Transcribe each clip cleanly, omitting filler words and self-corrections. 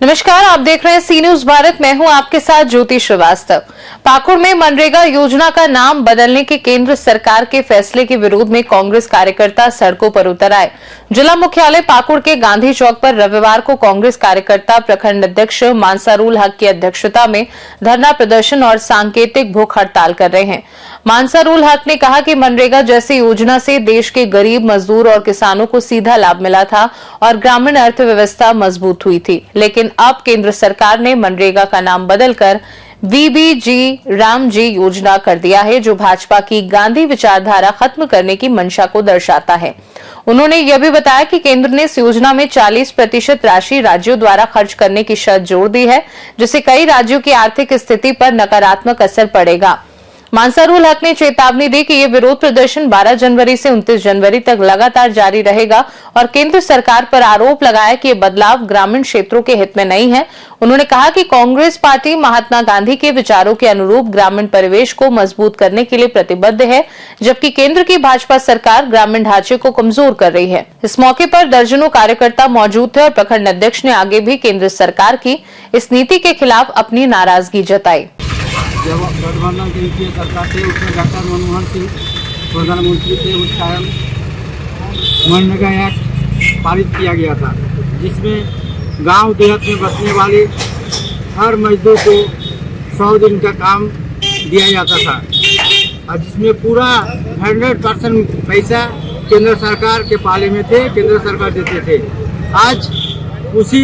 नमस्कार, आप देख रहे हैं सी न्यूज भारत। मैं हूं आपके साथ ज्योति श्रीवास्तव। पाकुड़ में मनरेगा योजना का नाम बदलने के केंद्र सरकार के फैसले के विरोध में कांग्रेस कार्यकर्ता सड़कों पर उतर आए। जिला मुख्यालय पाकुड़ के गांधी चौक पर रविवार को कांग्रेस कार्यकर्ता प्रखंड अध्यक्ष मानसारुल हक की अध्यक्षता में धरना प्रदर्शन और सांकेतिक भूख हड़ताल कर रहे हैं। मानसारुल हक ने कहा कि मनरेगा जैसी योजना से देश के गरीब मजदूर और किसानों को सीधा लाभ मिला था और ग्रामीण अर्थव्यवस्था मजबूत हुई थी, लेकिन अब केंद्र सरकार ने मनरेगा का नाम बदलकर वीबीजी रामजी योजना कर दिया है, जो भाजपा की गांधी विचारधारा खत्म करने की मंशा को दर्शाता है। उन्होंने यह भी बताया कि केंद्र ने इस योजना में 40% राशि राज्यों द्वारा खर्च करने की शर्त जोड़ दी है, जिससे कई राज्यों की आर्थिक स्थिति पर नकारात्मक असर पड़ेगा। मानसारुल हक ने चेतावनी दी कि ये विरोध प्रदर्शन 12 जनवरी से 29 जनवरी तक लगातार जारी रहेगा और केंद्र सरकार पर आरोप लगाया कि ये बदलाव ग्रामीण क्षेत्रों के हित में नहीं है। उन्होंने कहा कि कांग्रेस पार्टी महात्मा गांधी के विचारों के अनुरूप ग्रामीण परिवेश को मजबूत करने के लिए प्रतिबद्ध है, जबकि केंद्र की भाजपा सरकार ग्रामीण ढांचे को कमजोर कर रही है। इस मौके पर दर्जनों कार्यकर्ता मौजूद थे और प्रखंड अध्यक्ष ने आगे भी केंद्र सरकार की इस नीति के खिलाफ अपनी नाराजगी जताई। जब गठबंधन की नीति सरकार थी, उसमें डॉक्टर मनमोहन सिंह प्रधानमंत्री थे, उस टाइम मनरेगा एक्ट पारित किया गया था, जिसमें गांव देहात में बसने वाले हर मजदूर को 100 दिन का काम दिया जाता था और जिसमें पूरा 100% पैसा केंद्र सरकार के पाले में थे, केंद्र सरकार देते थे। आज उसी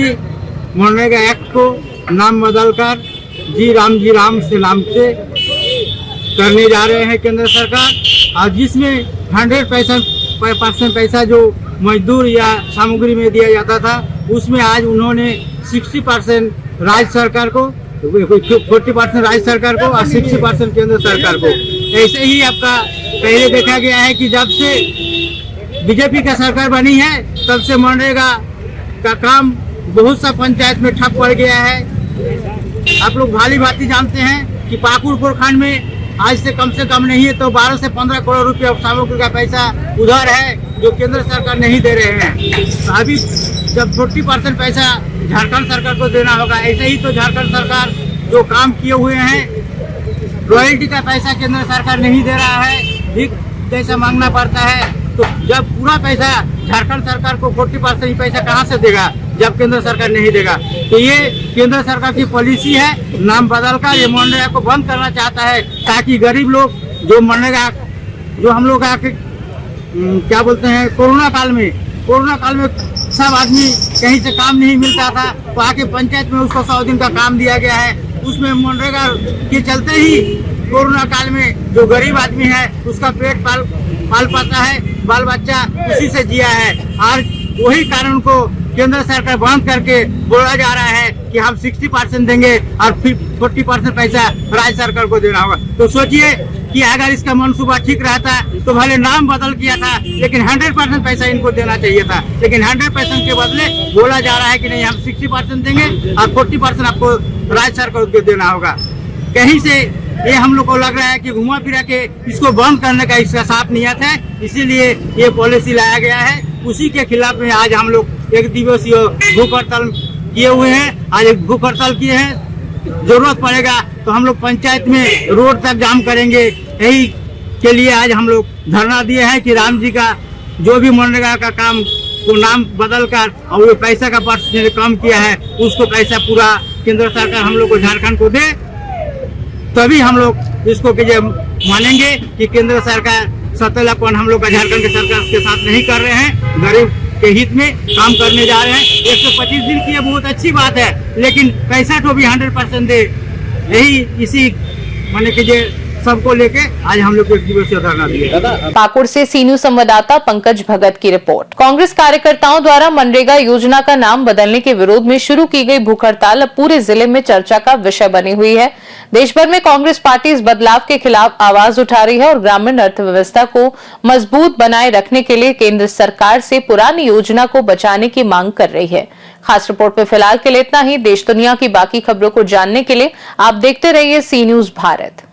मनरेगा एक्ट को नाम बदलकर जी राम से नाम से करने जा रहे हैं केंद्र सरकार, और जिसमें 100% पैसा जो मजदूर या सामग्री में दिया जाता था, उसमें आज उन्होंने 60% राज्य सरकार को, 40% राज्य सरकार को और 60% केंद्र सरकार को। ऐसे ही आपका पहले देखा गया है कि जब से बीजेपी का सरकार बनी है, तब से मनरेगा का काम बहुत सा पंचायत में ठप पड़ गया है। आप लोग भाली भांति जानते हैं कि पाकुड़ प्रखंड में आज से कम नहीं है तो 12 से 15 करोड़ रुपये सामग्री का पैसा उधार है, जो केंद्र सरकार नहीं दे रहे हैं। अभी जब 40% पैसा झारखंड सरकार को देना होगा, ऐसे ही तो झारखंड सरकार जो काम किए हुए हैं, रॉयल्टी का पैसा केंद्र सरकार नहीं दे रहा है, भीख जैसा मांगना पड़ता है। तो जब पूरा पैसा झारखंड सरकार को 40% पैसा कहाँ से देगा, जब केंद्र सरकार नहीं देगा। तो ये केंद्र सरकार की पॉलिसी है, नाम बदलकर ये मनरेगा को बंद करना चाहता है, ताकि गरीब लोग जो मनरेगा जो हम लोग आके क्या बोलते हैं, कोरोना काल में सब आदमी कहीं से काम नहीं मिलता था, तो आके पंचायत में उसको 100 दिन का काम दिया गया है। उसमें मनरेगा के चलते ही कोरोना काल में जो गरीब आदमी है उसका पेट पाल पाता है, बाल बच्चा उसी से जिया है। और वही कारण को केंद्र सरकार बंद करके बोला जा रहा है कि हम 60% देंगे और फिर 40% पैसा राज्य सरकार को देना होगा। तो सोचिए कि अगर इसका मनसूबा ठीक रहता तो भले नाम बदल किया था, लेकिन 100% पैसा इनको देना चाहिए था। लेकिन 100% के बदले बोला जा रहा है कि नहीं, हम 60% देंगे और 40% आपको राज्य सरकार को देना होगा। कहीं से ये हम लोग को लग रहा है कि घुमा फिरा के इसको बंद करने का इसका साफ नियत है, इसीलिए ये पॉलिसी लाया गया है। उसी के खिलाफ में आज हम लोग एक दिवसीय भूख हड़ताल किए हुए हैं। आज एक भूख हड़ताल किए हैं, जरूरत पड़ेगा तो हम लोग पंचायत में रोड तक जाम करेंगे। यही के लिए आज हम लोग धरना दिए हैं कि राम जी का जो भी मनरेगा का काम को नाम बदल कर और वो पैसा का परसेंटेज कम किया है, उसको पैसा पूरा केंद्र सरकार हम लोग को झारखंड को दे, तभी हम लोग इसको मानेंगे कि केंद्र सरकार सत्तालापन हम लोग का झारखंड के सरकार के साथ नहीं कर रहे हैं, गरीब के हित में काम करने जा रहे हैं। 125 दिन की बहुत अच्छी बात है, लेकिन पैसा तो भी 100% दे। यही इसी माने कि सबको लेके आज हम लोग एक दिवसीय धरना दिए। पाकुड़ से सी न्यूज संवाददाता पंकज भगत की रिपोर्ट। कांग्रेस कार्यकर्ताओं द्वारा मनरेगा योजना का नाम बदलने के विरोध में शुरू की गई भूख हड़ताल अब पूरे जिले में चर्चा का विषय बनी हुई है। देश भर में कांग्रेस पार्टी इस बदलाव के खिलाफ आवाज उठा रही है और ग्रामीण अर्थव्यवस्था को मजबूत बनाए रखने के लिए केंद्र सरकार से पुरानी योजना को बचाने की मांग कर रही है। खास रिपोर्ट में फिलहाल के लिए इतना ही। देश दुनिया की बाकी खबरों को जानने के लिए आप देखते रहिए सी न्यूज भारत।